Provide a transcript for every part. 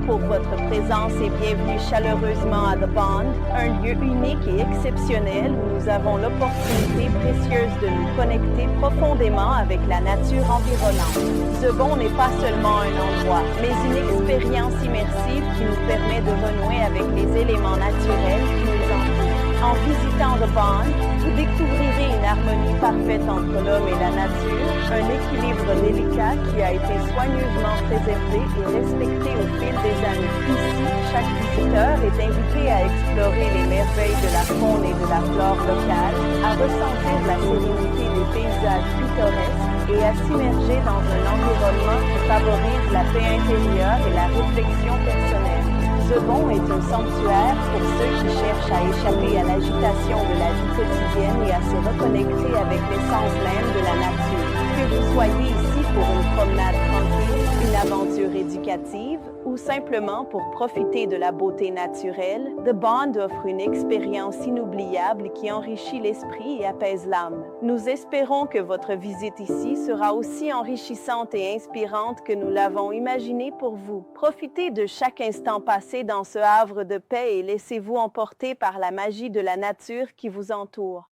pour votre présence et bienvenue chaleureusement à The Bond, un lieu unique et exceptionnel où nous avons l'opportunité précieuse de nous connecter profondément avec la nature environnante. The Bond n'est pas seulement un endroit, mais une expérience immersive qui nous permet de renouer avec les éléments naturels qui nous entourent. En visitant The Bond, vous découvrirez une harmonie parfaite entre l'homme et la nature, un équilibre délicat qui a été soigneusement préservé et respecté au fil des années. Ici, chaque visiteur est invité à explorer les merveilles de la faune et de la flore locale, à ressentir la sérénité des paysages pittoresques et à s'immerger dans un environnement qui favorise la paix intérieure et la réflexion personnelle. The Bond est un sanctuaire pour ceux qui cherchent à échapper à l'agitation de la vie quotidienne et à se reconnecter avec l'essence même de la nature. Que vous soyez ici pour une promenade tranquille, une aventure éducative ou simplement pour profiter de la beauté naturelle, The Bond offre une expérience inoubliable qui enrichit l'esprit et apaise l'âme. Nous espérons que votre visite ici sera aussi enrichissante et inspirante que nous l'avons imaginée pour vous. Profitez de chaque instant passé dans ce havre de paix et laissez-vous emporter par la magie de la nature qui vous entoure.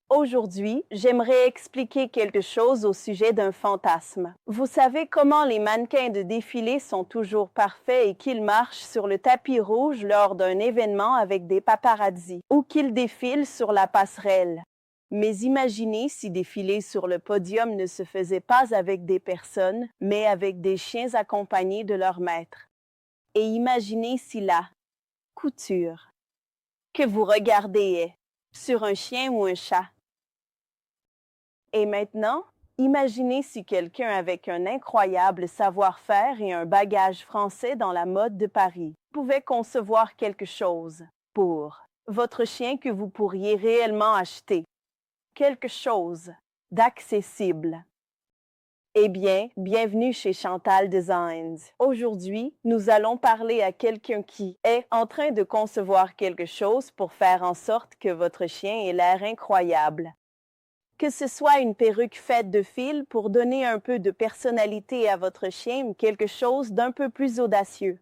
Aujourd'hui, j'aimerais expliquer quelque chose au sujet d'un fantasme. Vous savez comment les mannequins de défilé sont toujours parfaits et qu'ils marchent sur le tapis rouge lors d'un événement avec des paparazzis, ou qu'ils défilent sur la passerelle. Mais imaginez si défiler sur le podium ne se faisait pas avec des personnes, mais avec des chiens accompagnés de leur maître. Et imaginez si la couture que vous regardez est sur un chien ou un chat. Et maintenant, imaginez si quelqu'un avec un incroyable savoir-faire et un bagage français dans la mode de Paris pouvait concevoir quelque chose pour votre chien que vous pourriez réellement acheter. Quelque chose d'accessible. Eh bien, bienvenue chez Chantal Designs. Aujourd'hui, nous allons parler à quelqu'un qui est en train de concevoir quelque chose pour faire en sorte que votre chien ait l'air incroyable. Que ce soit une perruque faite de fil pour donner un peu de personnalité à votre chien ou quelque chose d'un peu plus audacieux.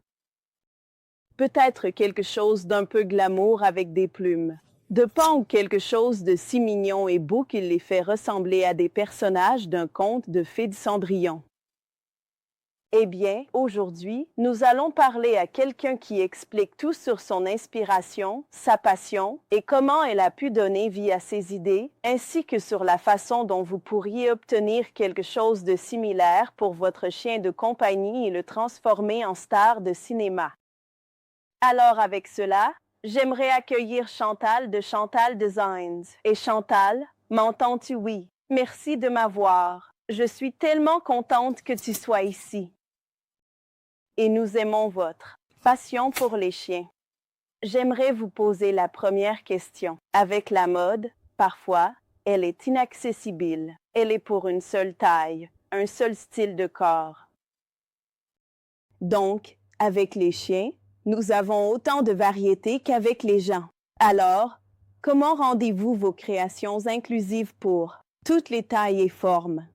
Peut-être quelque chose d'un peu glamour avec des plumes. De pan ou quelque chose de si mignon et beau qu'il les fait ressembler à des personnages d'un conte de fées de Cendrillon. Eh bien, aujourd'hui, nous allons parler à quelqu'un qui explique tout sur son inspiration, sa passion et comment elle a pu donner vie à ses idées, ainsi que sur la façon dont vous pourriez obtenir quelque chose de similaire pour votre chien de compagnie et le transformer en star de cinéma. Alors avec cela, j'aimerais accueillir Chantal de Chantal Designs. Et Chantal, m'entends-tu? Oui. Merci de m'avoir. Je suis tellement contente que tu sois ici. Et nous aimons votre passion pour les chiens. J'aimerais vous poser la première question. Avec la mode, parfois, elle est inaccessible. Elle est pour une seule taille, un seul style de corps. Donc, avec les chiens, nous avons autant de variétés qu'avec les gens. Alors, comment rendez-vous vos créations inclusives pour toutes les tailles et formes?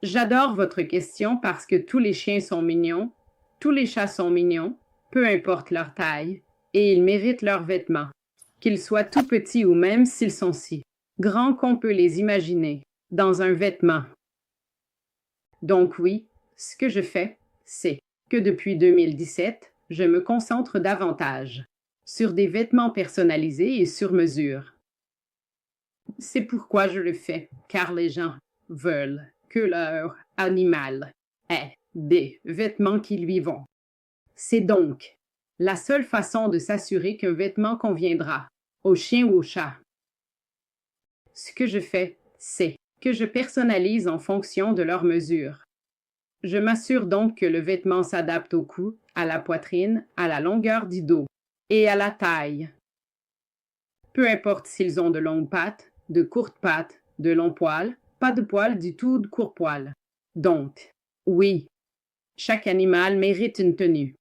J'adore votre question parce que tous les chiens sont mignons, tous les chats sont mignons, peu importe leur taille, et ils méritent leurs vêtements, qu'ils soient tout petits ou même s'ils sont si grands qu'on peut les imaginer, dans un vêtement. Donc oui, ce que je fais, c'est que depuis 2017, je me concentre davantage sur des vêtements personnalisés et sur mesure. C'est pourquoi je le fais, car les gens veulent que leur animal ait des vêtements qui lui vont. C'est donc la seule façon de s'assurer qu'un vêtement conviendra au chien ou au chat. Ce que je fais, c'est que je personnalise en fonction de leur mesure. Je m'assure donc que le vêtement s'adapte au cou, à la poitrine, à la longueur du dos et à la taille. Peu importe s'ils ont de longues pattes, de courtes pattes, de longs poils, pas de poils du tout, de courts poils. Donc, oui, chaque animal mérite une tenue.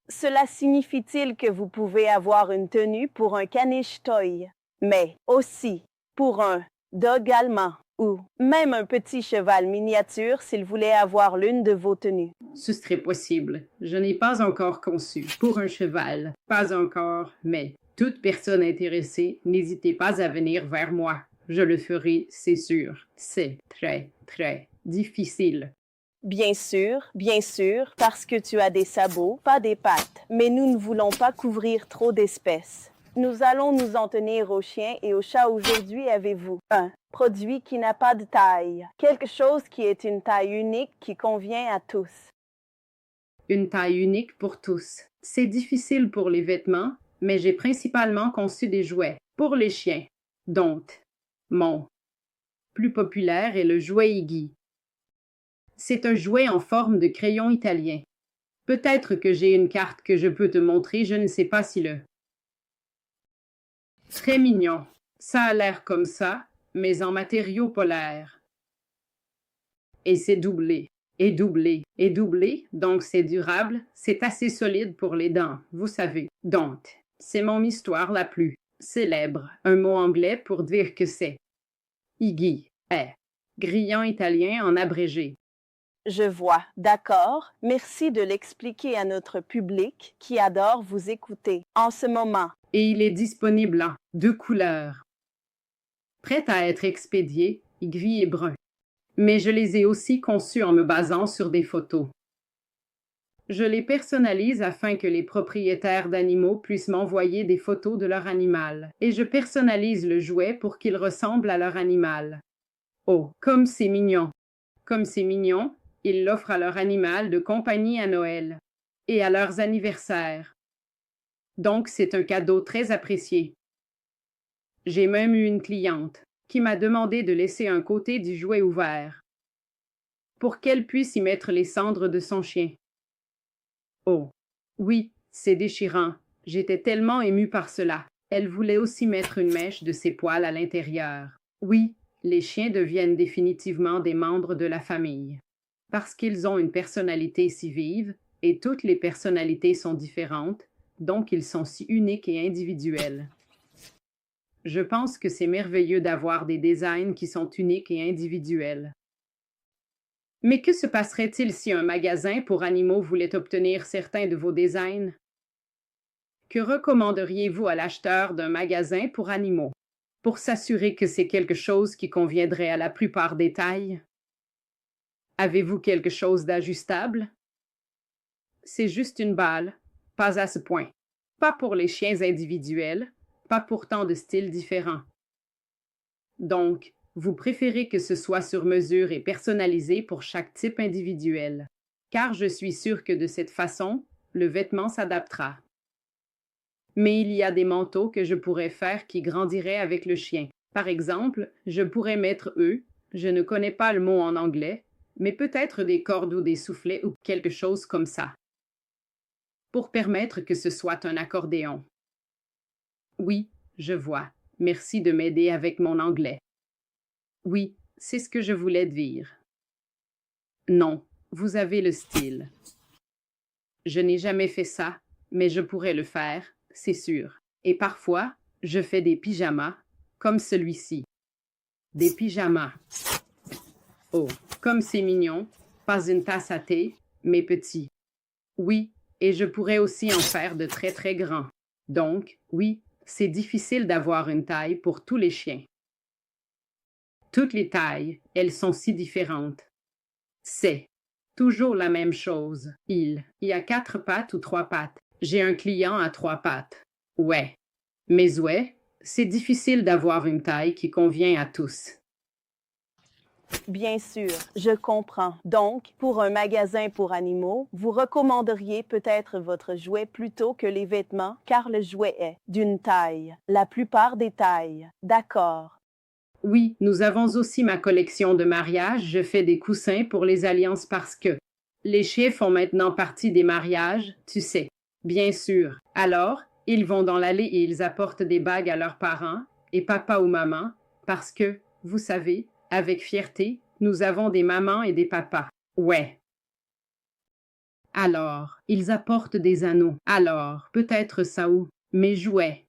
Cela signifie-t-il que vous pouvez avoir une tenue pour un caniche toy, mais aussi pour un dog allemand? ou même un petit cheval miniature s'il voulait avoir l'une de vos tenues. Ce serait possible. Je n'ai pas encore conçu pour un cheval. Pas encore, mais toute personne intéressée, n'hésitez pas à venir vers moi. Je le ferai, c'est sûr. C'est très, très difficile. Bien sûr, parce que tu as des sabots, pas des pattes. Mais nous ne voulons pas couvrir trop d'espèces. Nous allons nous en tenir aux chiens et aux chats aujourd'hui. Avez-vous un produit qui n'a pas de taille? Quelque chose qui est une taille unique qui convient à tous. Une taille unique pour tous. C'est difficile pour les vêtements, mais j'ai principalement conçu des jouets pour les chiens. Donc, mon plus populaire est le jouet Iggy. C'est un jouet en forme de crayon italien. Peut-être que j'ai une carte que je peux te montrer, je ne sais pas si le... Très mignon. Ça a l'air comme ça, mais en matériaux polaires. Et c'est doublé, et doublé, et doublé, donc c'est durable, c'est assez solide pour les dents, vous savez. Donc, c'est mon histoire la plus célèbre, un mot anglais pour dire que c'est Iggy est grillon italien en abrégé. Je vois. D'accord. Merci de l'expliquer à notre public qui adore vous écouter en ce moment. Et il est disponible en 2 couleurs. Prêt à être expédié, gris et brun. Mais je les ai aussi conçus en me basant sur des photos. Je les personnalise afin que les propriétaires d'animaux puissent m'envoyer des photos de leur animal. Et je personnalise le jouet pour qu'il ressemble à leur animal. Oh, comme c'est mignon! Comme c'est mignon, ils l'offrent à leur animal de compagnie à Noël et à leurs anniversaires. Donc, c'est un cadeau très apprécié. J'ai même eu une cliente qui m'a demandé de laisser un côté du jouet ouvert pour qu'elle puisse y mettre les cendres de son chien. Oh, oui, c'est déchirant. J'étais tellement émue par cela. Elle voulait aussi mettre une mèche de ses poils à l'intérieur. Oui, les chiens deviennent définitivement des membres de la famille. Parce qu'ils ont une personnalité si vive, et toutes les personnalités sont différentes, donc ils sont si uniques et individuels. Je pense que c'est merveilleux d'avoir des designs qui sont uniques et individuels. Mais que se passerait-il si un magasin pour animaux voulait obtenir certains de vos designs? Que recommanderiez-vous à l'acheteur d'un magasin pour animaux, pour s'assurer que c'est quelque chose qui conviendrait à la plupart des tailles? Avez-vous quelque chose d'ajustable? C'est juste une balle, pas à ce point. Pas pour les chiens individuels, pas pour tant de styles différents. Donc, vous préférez que ce soit sur mesure et personnalisé pour chaque type individuel, car je suis sûre que de cette façon, le vêtement s'adaptera. Mais il y a des manteaux que je pourrais faire qui grandiraient avec le chien. Par exemple, je pourrais mettre eux, je ne connais pas le mot en anglais, mais peut-être des cordes ou des soufflets ou quelque chose comme ça, pour permettre que ce soit un accordéon. Oui, je vois. Merci de m'aider avec mon anglais. Oui, c'est ce que je voulais dire. Non, vous avez le style. Je n'ai jamais fait ça, mais je pourrais le faire, c'est sûr. Et parfois, je fais des pyjamas, comme celui-ci. Des pyjamas. Oh, comme c'est mignon, pas une tasse à thé, mais petit. Oui, et je pourrais aussi en faire de très très grands. Donc, oui, c'est difficile d'avoir une taille pour tous les chiens. Toutes les tailles, elles sont si différentes. C'est toujours la même chose. Il y a 4 pattes ou 3 pattes. J'ai un client à 3 pattes. Ouais. Mais ouais, c'est difficile d'avoir une taille qui convient à tous. Bien sûr, je comprends. Donc, pour un magasin pour animaux, vous recommanderiez peut-être votre jouet plutôt que les vêtements, car le jouet est d'une taille. La plupart des tailles. D'accord. Oui, nous avons aussi ma collection de mariage. Je fais des coussins pour les alliances parce que les chiens font maintenant partie des mariages, tu sais. Bien sûr. Alors, ils vont dans l'allée et ils apportent des bagues à leurs parents, et papa ou maman, parce que, vous savez, avec fierté, nous avons des mamans et des papas. Ouais. Alors, ils apportent des anneaux. Alors, peut-être ça ou mes jouets.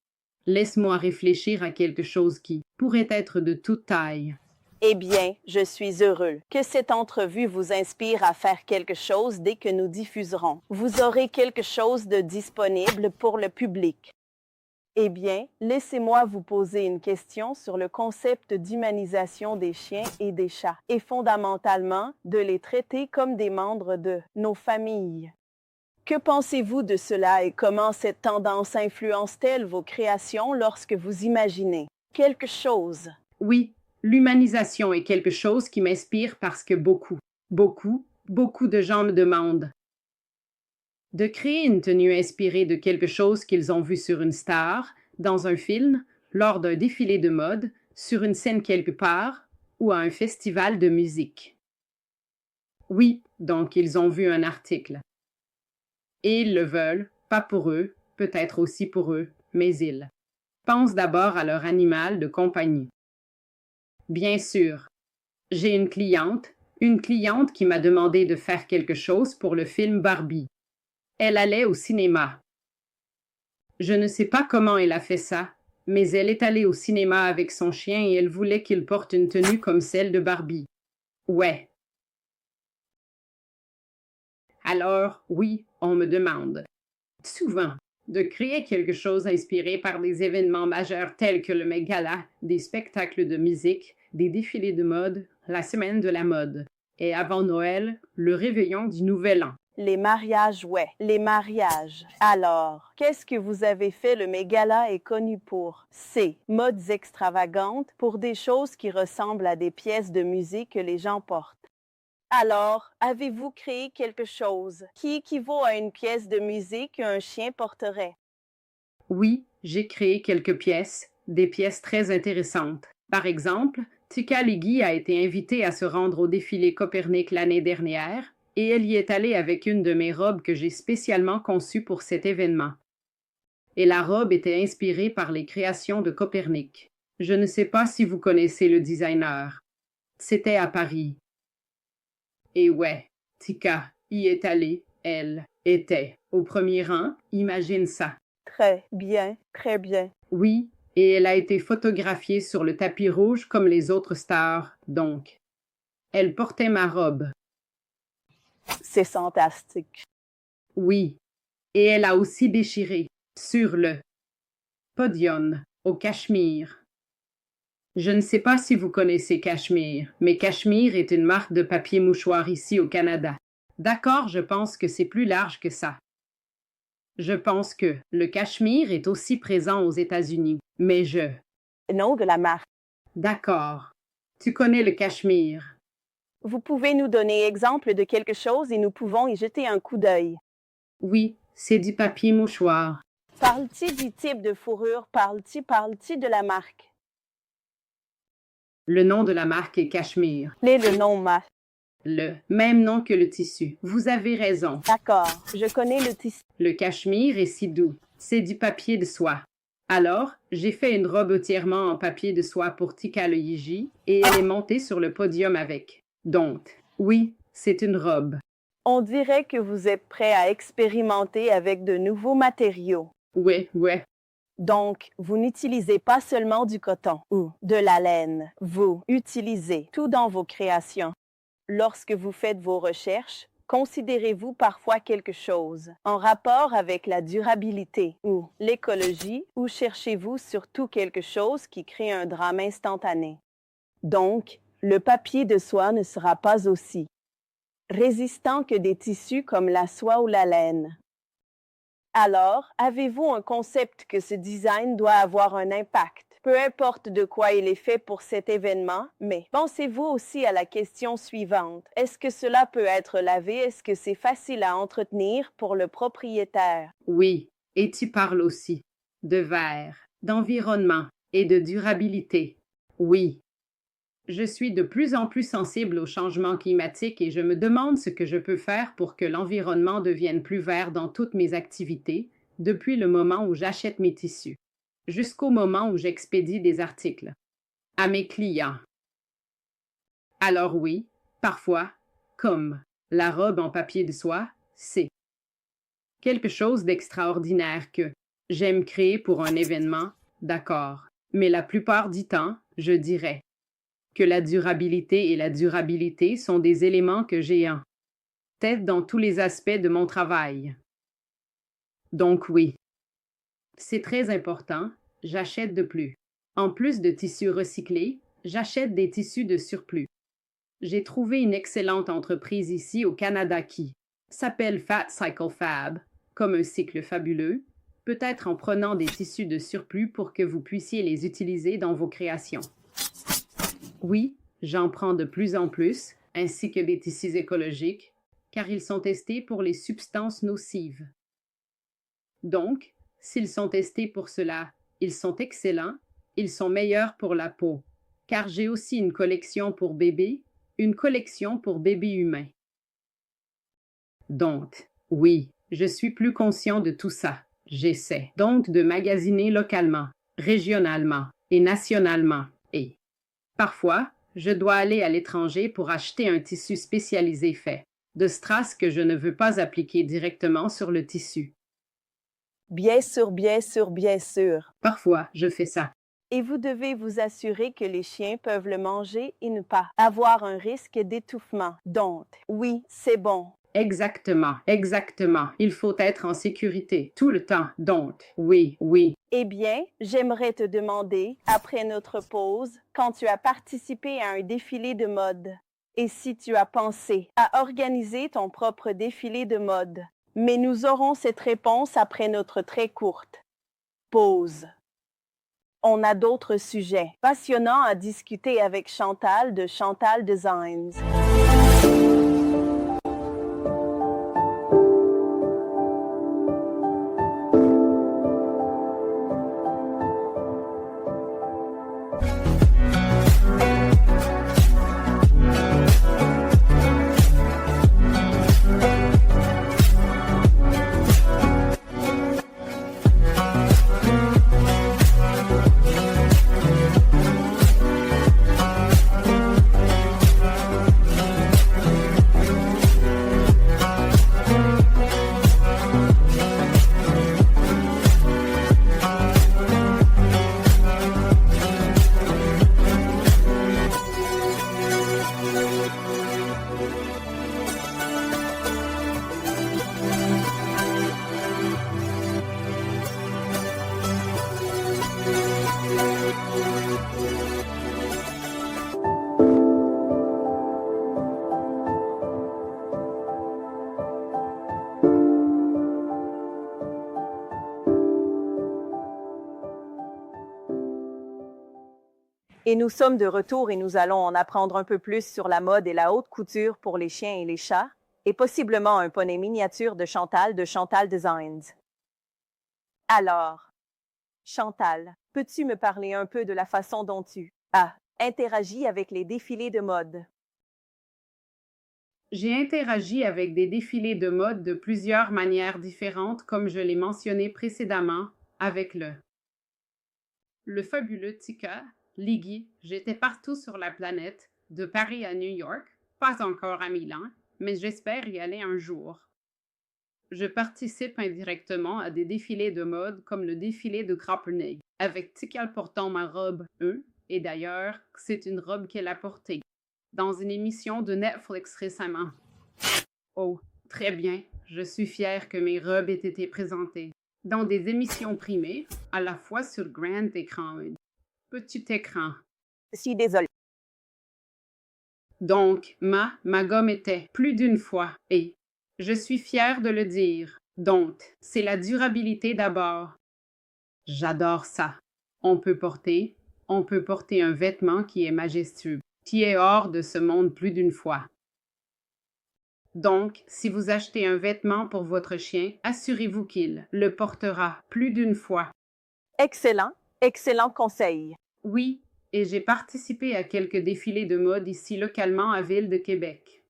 Laisse-moi réfléchir à quelque chose qui pourrait être de toute taille. Eh bien, je suis heureux que cette entrevue vous inspire à faire quelque chose dès que nous diffuserons. Vous aurez quelque chose de disponible pour le public. Eh bien, laissez-moi vous poser une question sur le concept d'humanisation des chiens et des chats, et fondamentalement de les traiter comme des membres de nos familles. Que pensez-vous de cela et comment cette tendance influence-t-elle vos créations lorsque vous imaginez quelque chose? Oui, l'humanisation est quelque chose qui m'inspire parce que beaucoup de gens me demandent de créer une tenue inspirée de quelque chose qu'ils ont vu sur une star, dans un film, lors d'un défilé de mode, sur une scène quelque part ou à un festival de musique. Oui, donc ils ont vu un article. Et ils le veulent, pas pour eux, peut-être aussi pour eux, mais ils pensent d'abord à leur animal de compagnie. Bien sûr, j'ai une cliente qui m'a demandé de faire quelque chose pour le film Barbie. Elle allait au cinéma. Je ne sais pas comment elle a fait ça, mais elle est allée au cinéma avec son chien et elle voulait qu'il porte une tenue comme celle de Barbie. Ouais. Alors, oui, on me demande, souvent, de créer quelque chose inspiré par des événements majeurs tels que le Met Gala, des spectacles de musique, des défilés de mode, la semaine de la mode, et avant Noël, le réveillon du Nouvel An. Les mariages, ouais, les mariages. Alors, qu'est-ce que vous avez fait? Le Met Gala est connu pour ces modes extravagantes, pour des choses qui ressemblent à des pièces de musique que les gens portent. Alors, avez-vous créé quelque chose qui équivaut à une pièce de musique qu'un chien porterait? Oui, j'ai créé quelques pièces, des pièces très intéressantes. Par exemple, Tika Legui a été invitée à se rendre au défilé Copernic l'année dernière, et elle y est allée avec une de mes robes que j'ai spécialement conçue pour cet événement. Et la robe était inspirée par les créations de Copernic. Je ne sais pas si vous connaissez le designer. C'était à Paris. Et ouais, Tika y est allée, elle était au premier rang, imagine ça. Très bien, très bien. Oui, et elle a été photographiée sur le tapis rouge comme les autres stars, donc. Elle portait ma robe. C'est fantastique. Oui, et elle a aussi déchiré, sur le podium, au Cachemire. Je ne sais pas si vous connaissez Cachemire, mais Cachemire est une marque de papier mouchoir ici au Canada. D'accord, je pense que c'est plus large que ça. Je pense que le Cachemire est aussi présent aux États-Unis, mais Nom de la marque. D'accord. Tu connais le Cachemire. Vous pouvez nous donner exemple de quelque chose et nous pouvons y jeter un coup d'œil. Oui, c'est du papier mouchoir. Parle-t-il du type de fourrure? Parle-t-il de la marque? Le nom de la marque est Cachemire. Le nom marque. Le même nom que le tissu. Vous avez raison. D'accord, je connais le tissu. Le cachemire est si doux. C'est du papier de soie. Alors, j'ai fait une robe entièrement en papier de soie pour Tika Legui et elle est montée sur le podium avec. Donc, oui, c'est une robe. On dirait que vous êtes prêt à expérimenter avec de nouveaux matériaux. Ouais. Donc, vous n'utilisez pas seulement du coton ou de la laine. Vous utilisez tout dans vos créations. Lorsque vous faites vos recherches, considérez-vous parfois quelque chose en rapport avec la durabilité ou l'écologie ou cherchez-vous surtout quelque chose qui crée un drame instantané? Donc, le papier de soie ne sera pas aussi résistant que des tissus comme la soie ou la laine. Alors, avez-vous un concept que ce design doit avoir un impact? Peu importe de quoi il est fait pour cet événement, mais pensez-vous aussi à la question suivante. Est-ce que cela peut être lavé? Est-ce que c'est facile à entretenir pour le propriétaire? Oui, et tu parles aussi de verre, d'environnement et de durabilité. Oui. Je suis de plus en plus sensible au changement climatique et je me demande ce que je peux faire pour que l'environnement devienne plus vert dans toutes mes activités, depuis le moment où j'achète mes tissus, jusqu'au moment où j'expédie des articles à mes clients. Alors oui, parfois, comme la robe en papier de soie, c'est quelque chose d'extraordinaire que j'aime créer pour un événement, d'accord, mais la plupart du temps, je dirais que la durabilité et la durabilité sont des éléments que j'ai en tête dans tous les aspects de mon travail. Donc oui, c'est très important, j'achète de plus. En plus de tissus recyclés, j'achète des tissus de surplus. J'ai trouvé une excellente entreprise ici au Canada qui s'appelle Fat Cycle Fab, comme un cycle fabuleux, peut-être en prenant des tissus de surplus pour que vous puissiez les utiliser dans vos créations. Oui, j'en prends de plus en plus, ainsi que des tissus écologiques, car ils sont testés pour les substances nocives. Donc, s'ils sont testés pour cela, ils sont excellents, ils sont meilleurs pour la peau, car j'ai aussi une collection pour bébés, une collection pour bébés humains. Donc, oui, je suis plus conscient de tout ça. J'essaie donc de magasiner localement, régionalement et nationalement, et parfois, je dois aller à l'étranger pour acheter un tissu spécialisé fait de strass que je ne veux pas appliquer directement sur le tissu. Bien sûr, bien sûr, bien sûr. Parfois, je fais ça. Et vous devez vous assurer que les chiens peuvent le manger et ne pas avoir un risque d'étouffement. Donc, oui, c'est bon. Exactement, exactement. Il faut être en sécurité tout le temps. Donc, oui, oui. Eh bien, j'aimerais te demander, après notre pause, quand tu as participé à un défilé de mode, et si tu as pensé à organiser ton propre défilé de mode. Mais nous aurons cette réponse après notre très courte pause. On a d'autres sujets passionnants à discuter avec Chantal de Chantal Designs. Et nous sommes de retour et nous allons en apprendre un peu plus sur la mode et la haute couture pour les chiens et les chats, et possiblement un poney miniature de Chantal Designs. Alors, Chantal, peux-tu me parler un peu de la façon dont tu as interagi avec les défilés de mode? J'ai interagi avec des défilés de mode de plusieurs manières différentes, comme je l'ai mentionné précédemment, avec le fabuleux Tika, Liggy. J'étais partout sur la planète, de Paris à New York, pas encore à Milan, mais j'espère y aller un jour. Je participe indirectement à des défilés de mode comme le défilé de Copernic, avec Tikal portant ma robe 1, et d'ailleurs, c'est une robe qu'elle a portée dans une émission de Netflix récemment. Oh, très bien, je suis fière que mes robes aient été présentées dans des émissions primées, à la fois sur grand écran et petit écran. Je suis désolée. Donc, ma gomme était plus d'une fois, et je suis fière de le dire. Donc, c'est la durabilité d'abord. J'adore ça. On peut porter un vêtement qui est majestueux, qui est hors de ce monde plus d'une fois. Donc, si vous achetez un vêtement pour votre chien, assurez-vous qu'il le portera plus d'une fois. Excellent, excellent conseil. Oui, et j'ai participé à quelques défilés de mode ici localement à Ville de Québec.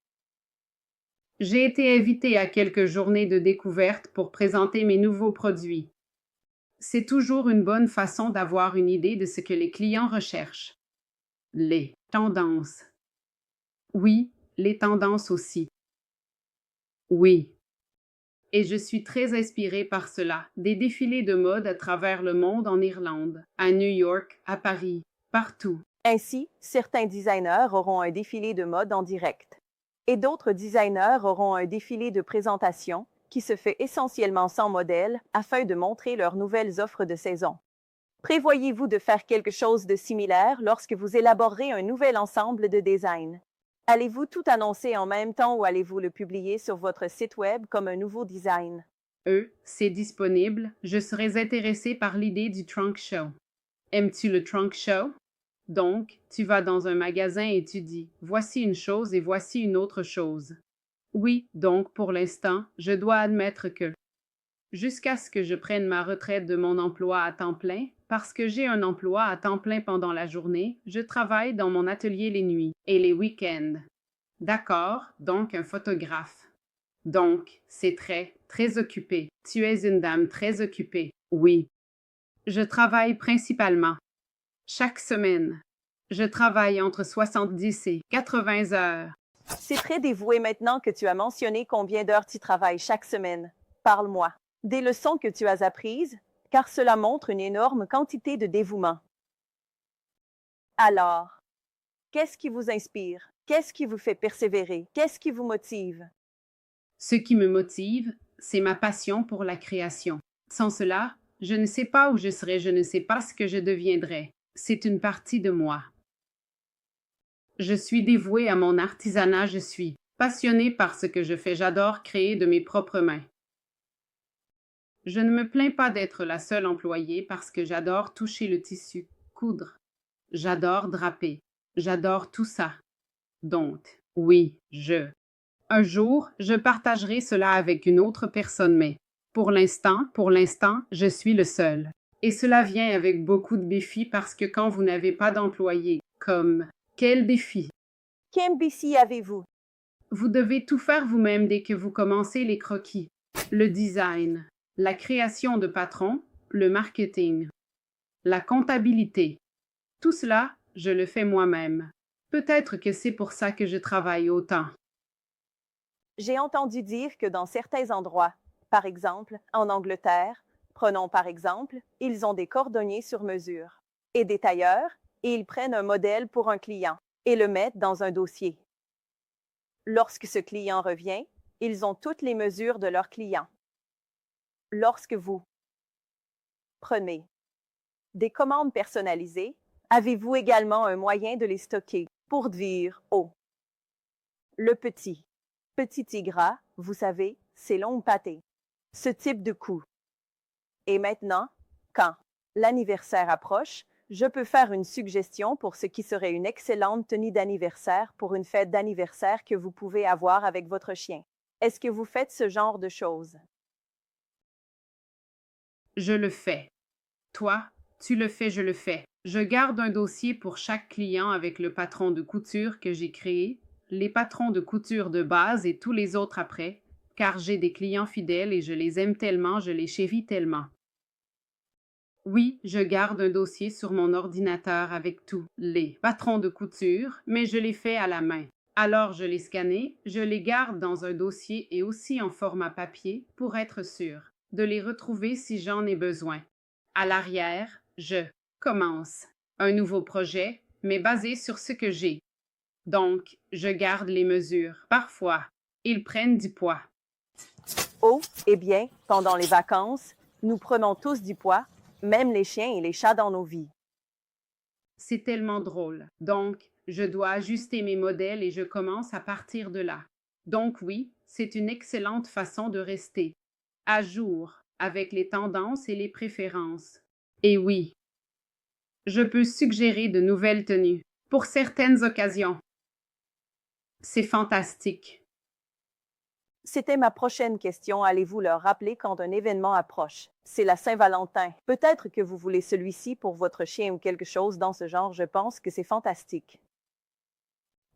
J'ai été invitée à quelques journées de découverte pour présenter mes nouveaux produits. C'est toujours une bonne façon d'avoir une idée de ce que les clients recherchent. Les tendances. Oui, les tendances aussi. Oui. Et je suis très inspirée par cela. Des défilés de mode à travers le monde en Irlande, à New York, à Paris, partout. Ainsi, certains designers auront un défilé de mode en direct. Et d'autres designers auront un défilé de présentation qui se fait essentiellement sans modèle afin de montrer leurs nouvelles offres de saison. Prévoyez-vous de faire quelque chose de similaire lorsque vous élaborerez un nouvel ensemble de design? Allez-vous tout annoncer en même temps ou allez-vous le publier sur votre site web comme un nouveau design? C'est disponible. Je serais intéressé par l'idée du trunk show. Aimes-tu le trunk show? Donc, tu vas dans un magasin et tu dis, voici une chose et voici une autre chose. Oui, donc pour l'instant, je dois admettre que, jusqu'à ce que je prenne ma retraite de mon emploi à temps plein, parce que j'ai un emploi à temps plein pendant la journée, je travaille dans mon atelier les nuits et les week-ends. D'accord, donc un photographe. Donc, c'est très, très occupé. Tu es une dame très occupée. Oui. Je travaille principalement. Chaque semaine. Je travaille entre 70 et 80 heures. C'est très dévoué maintenant que tu as mentionné combien d'heures tu travailles chaque semaine. Parle-moi des leçons que tu as apprises, car cela montre une énorme quantité de dévouement. Alors, qu'est-ce qui vous inspire? Qu'est-ce qui vous fait persévérer? Qu'est-ce qui vous motive? Ce qui me motive, c'est ma passion pour la création. Sans cela, je ne sais pas où je serais, je ne sais pas ce que je deviendrais. C'est une partie de moi. Je suis dévouée à mon artisanat, je suis passionnée par ce que je fais, j'adore créer de mes propres mains. Je ne me plains pas d'être la seule employée parce que j'adore toucher le tissu, coudre. J'adore draper. J'adore tout ça. Donc, oui, un jour, je partagerai cela avec une autre personne, mais pour l'instant, je suis le seul. Et cela vient avec beaucoup de défis parce que quand vous n'avez pas d'employé, comme quel défi? Quel défi avez-vous? Vous devez tout faire vous-même dès que vous commencez les croquis, le design, la création de patrons, le marketing, la comptabilité. Tout cela, je le fais moi-même. Peut-être que c'est pour ça que je travaille autant. J'ai entendu dire que dans certains endroits, par exemple en Angleterre, prenons par exemple, ils ont des cordonniers sur mesure et des tailleurs, et ils prennent un modèle pour un client et le mettent dans un dossier. Lorsque ce client revient, ils ont toutes les mesures de leur client. Lorsque vous prenez des commandes personnalisées, avez-vous également un moyen de les stocker pour dire « Oh, le petit gras, vous savez, c'est long pâté. » Ce type de coup. Et maintenant, quand l'anniversaire approche, je peux faire une suggestion pour ce qui serait une excellente tenue d'anniversaire pour une fête d'anniversaire que vous pouvez avoir avec votre chien. Est-ce que vous faites ce genre de choses? Je le fais. Toi, tu le fais, je le fais. Je garde un dossier pour chaque client avec le patron de couture que j'ai créé, les patrons de couture de base et tous les autres après, car j'ai des clients fidèles et je les aime tellement, je les chéris tellement. Oui, je garde un dossier sur mon ordinateur avec tous les patrons de couture, mais je les fais à la main. Alors je les scanne, je les garde dans un dossier et aussi en format papier pour être sûr de les retrouver si j'en ai besoin. À l'arrière, je commence un nouveau projet, mais basé sur ce que j'ai. Donc, je garde les mesures. Parfois, ils prennent du poids. Oh, eh bien, pendant les vacances, nous prenons tous du poids, même les chiens et les chats dans nos vies. C'est tellement drôle. Donc, je dois ajuster mes modèles et je commence à partir de là. Donc oui, c'est une excellente façon de rester à jour avec les tendances et les préférences. Et oui, je peux suggérer de nouvelles tenues pour certaines occasions. C'est fantastique. C'était ma prochaine question. Allez-vous leur rappeler quand un événement approche? C'est la Saint-Valentin. Peut-être que vous voulez celui-ci pour votre chien ou quelque chose dans ce genre. Je pense que c'est fantastique.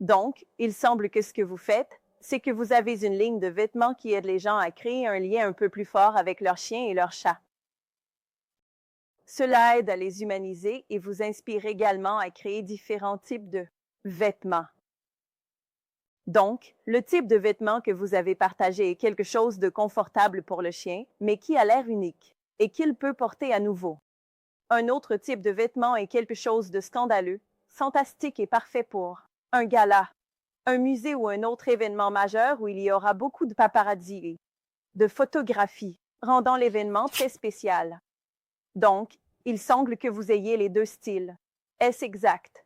Donc, il semble que ce que vous faites, c'est que vous avez une ligne de vêtements qui aide les gens à créer un lien un peu plus fort avec leurs chiens et leurs chats. Cela aide à les humaniser et vous inspire également à créer différents types de vêtements. Donc, le type de vêtement que vous avez partagé est quelque chose de confortable pour le chien, mais qui a l'air unique et qu'il peut porter à nouveau. Un autre type de vêtement est quelque chose de scandaleux, fantastique et parfait pour un gala, un musée ou un autre événement majeur où il y aura beaucoup de paparazzi et de photographies, rendant l'événement très spécial. Donc, il semble que vous ayez les deux styles. Est-ce exact?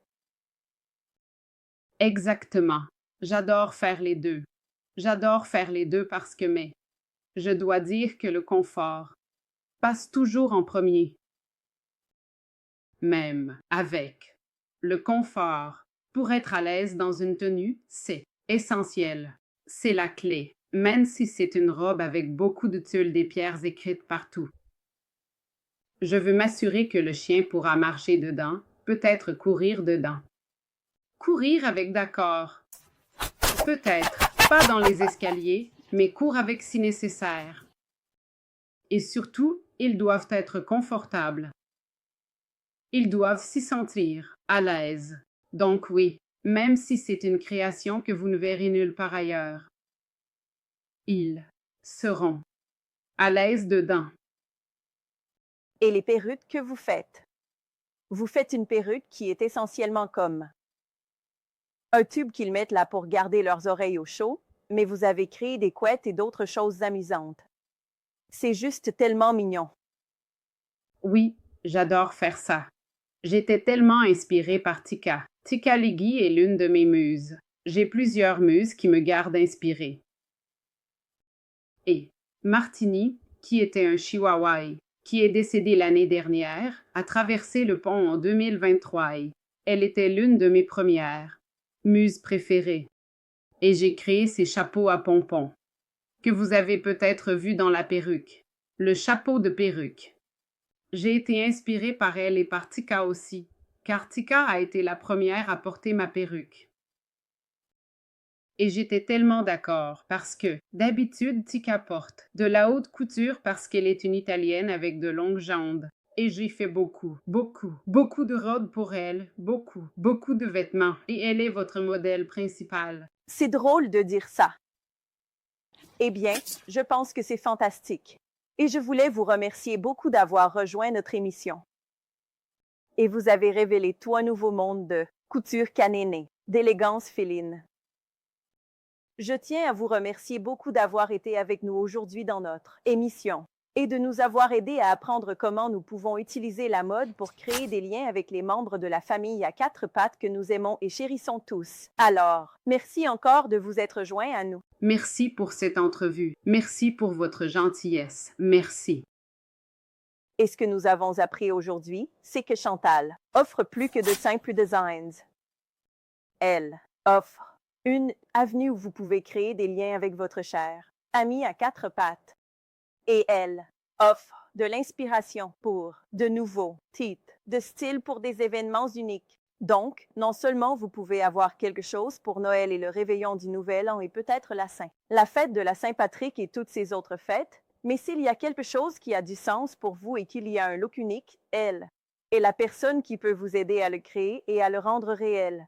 Exactement. J'adore faire les deux. J'adore faire les deux parce que je dois dire que le confort passe toujours en premier. Même avec le confort, pour être à l'aise dans une tenue, c'est essentiel. C'est la clé, même si c'est une robe avec beaucoup de tulle des pierres écrites partout. Je veux m'assurer que le chien pourra marcher dedans, peut-être courir dedans. Courir avec d'accord. Peut-être, pas dans les escaliers, mais cours avec si nécessaire. Et surtout, ils doivent être confortables. Ils doivent s'y sentir à l'aise. Donc oui, même si c'est une création que vous ne verrez nulle part ailleurs, ils seront à l'aise dedans. Et les perruques que vous faites? Vous faites une perruque qui est essentiellement comme un tube qu'ils mettent là pour garder leurs oreilles au chaud, mais vous avez créé des couettes et d'autres choses amusantes. C'est juste tellement mignon. Oui, j'adore faire ça. J'étais tellement inspirée par Tika. Tika Ligui est l'une de mes muses. J'ai plusieurs muses qui me gardent inspirée. Et Martini, qui était un chihuahua, qui est décédée l'année dernière, a traversé le pont en 2023. Elle était l'une de mes premières muses préférées. Et j'ai créé ces chapeaux à pompons, que vous avez peut-être vus dans la perruque. Le chapeau de perruque. J'ai été inspirée par elle et par Tika aussi, car Tika a été la première à porter ma perruque. Et j'étais tellement d'accord, parce que, d'habitude, Tika porte de la haute couture parce qu'elle est une Italienne avec de longues jambes. Et j'ai fait beaucoup de robes pour elle, beaucoup de vêtements, et elle est votre modèle principal. C'est drôle de dire ça. Eh bien, je pense que c'est fantastique. Et je voulais vous remercier beaucoup d'avoir rejoint notre émission. Et vous avez révélé tout un nouveau monde de couture canénée, d'élégance féline. Je tiens à vous remercier beaucoup d'avoir été avec nous aujourd'hui dans notre émission et de nous avoir aidés à apprendre comment nous pouvons utiliser la mode pour créer des liens avec les membres de la famille à quatre pattes que nous aimons et chérissons tous. Alors, merci encore de vous être joints à nous. Merci pour cette entrevue. Merci pour votre gentillesse. Merci. Et ce que nous avons appris aujourd'hui, c'est que Chantal offre plus que de simples designs. Elle offre une avenue où vous pouvez créer des liens avec votre cher ami à quatre pattes. Et elle offre de l'inspiration pour de nouveaux titres de style pour des événements uniques. Donc, non seulement vous pouvez avoir quelque chose pour Noël et le réveillon du Nouvel An et peut-être la fête de la Saint-Patrick et toutes ces autres fêtes, mais s'il y a quelque chose qui a du sens pour vous et qu'il y a un look unique, elle est la personne qui peut vous aider à le créer et à le rendre réel.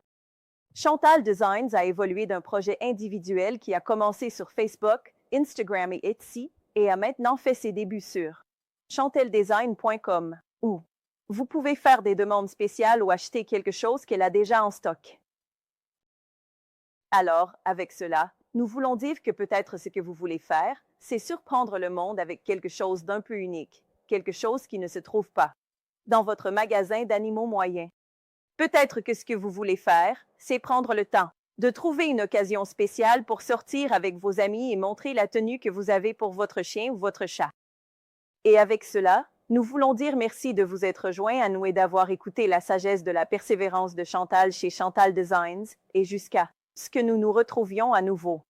Chantal Designs a évolué d'un projet individuel qui a commencé sur Facebook, Instagram et Etsy et a maintenant fait ses débuts sur chanteldesign.com où vous pouvez faire des demandes spéciales ou acheter quelque chose qu'elle a déjà en stock. Alors, avec cela, nous voulons dire que peut-être ce que vous voulez faire, c'est surprendre le monde avec quelque chose d'un peu unique, quelque chose qui ne se trouve pas dans votre magasin d'animaux moyens. Peut-être que ce que vous voulez faire, c'est prendre le temps de trouver une occasion spéciale pour sortir avec vos amis et montrer la tenue que vous avez pour votre chien ou votre chat. Et avec cela, nous voulons dire merci de vous être joints à nous et d'avoir écouté la sagesse de la persévérance de Chantal chez Chantal Designs et jusqu'à ce que nous nous retrouvions à nouveau.